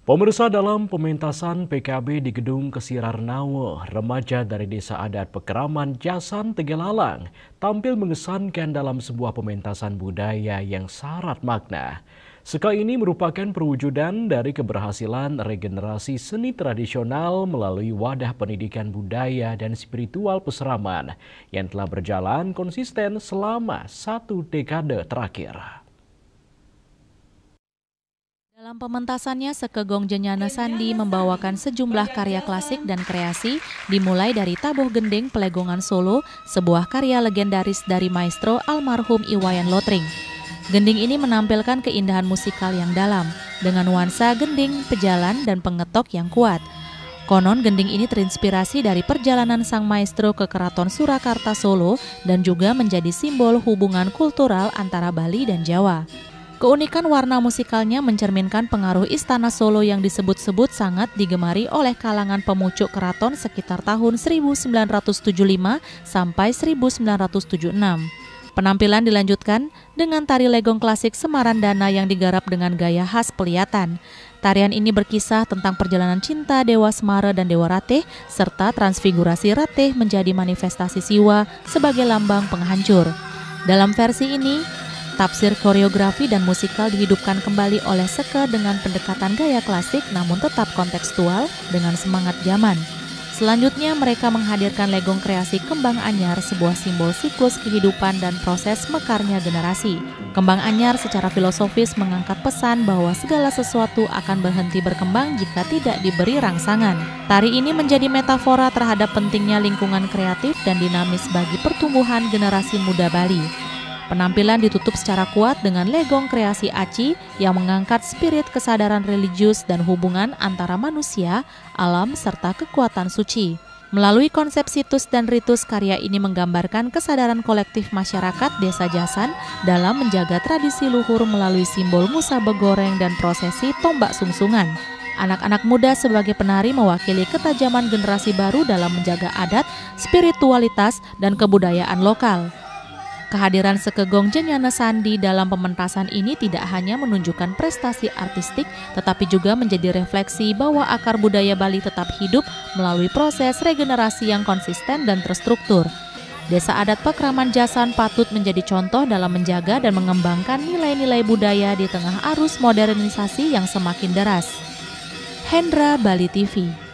Pemirsa, dalam pementasan PKB di Gedung Kesirarnawe, remaja dari Desa Adat Pekeraman Jasan Tegalalang tampil mengesankan dalam sebuah pementasan budaya yang syarat makna. Sekali ini merupakan perwujudan dari keberhasilan regenerasi seni tradisional melalui wadah pendidikan budaya dan spiritual Peseraman yang telah berjalan konsisten selama 1 dekade terakhir. Dalam pementasannya, Sekegong Jenyana Sandi membawakan sejumlah karya klasik dan kreasi, dimulai dari Tabuh Gending Pelegongan Solo, sebuah karya legendaris dari maestro almarhum Iwayan Lotring. Gending ini menampilkan keindahan musikal yang dalam, dengan nuansa gending, pejalan, dan pengetok yang kuat. Konon gending ini terinspirasi dari perjalanan sang maestro ke Keraton Surakarta Solo dan juga menjadi simbol hubungan kultural antara Bali dan Jawa. Keunikan warna musikalnya mencerminkan pengaruh Istana Solo yang disebut-sebut sangat digemari oleh kalangan pemucuk keraton sekitar tahun 1975 sampai 1976. Penampilan dilanjutkan dengan tari legong klasik Semarandana yang digarap dengan gaya khas Pelihatan. Tarian ini berkisah tentang perjalanan cinta Dewa Semara dan Dewa Ratih, serta transfigurasi Ratih menjadi manifestasi Siwa sebagai lambang penghancur. Dalam versi ini, tafsir koreografi dan musikal dihidupkan kembali oleh Seke dengan pendekatan gaya klasik namun tetap kontekstual dengan semangat zaman. Selanjutnya mereka menghadirkan legong kreasi Kembang Anyar, sebuah simbol siklus kehidupan dan proses mekarnya generasi. Kembang Anyar secara filosofis mengangkat pesan bahwa segala sesuatu akan berhenti berkembang jika tidak diberi rangsangan. Tari ini menjadi metafora terhadap pentingnya lingkungan kreatif dan dinamis bagi pertumbuhan generasi muda Bali. Penampilan ditutup secara kuat dengan legong kreasi Aci yang mengangkat spirit kesadaran religius dan hubungan antara manusia, alam, serta kekuatan suci. Melalui konsep situs dan ritus, karya ini menggambarkan kesadaran kolektif masyarakat Desa Jasan dalam menjaga tradisi luhur melalui simbol Musa Begoreng dan prosesi tombak sungsungan. Anak-anak muda sebagai penari mewakili ketajaman generasi baru dalam menjaga adat, spiritualitas, dan kebudayaan lokal. Kehadiran Sekegong Jenyana Sandi dalam pementasan ini tidak hanya menunjukkan prestasi artistik, tetapi juga menjadi refleksi bahwa akar budaya Bali tetap hidup melalui proses regenerasi yang konsisten dan terstruktur. Desa Adat Pekeraman Jasan patut menjadi contoh dalam menjaga dan mengembangkan nilai-nilai budaya di tengah arus modernisasi yang semakin deras. Hendra, Bali TV.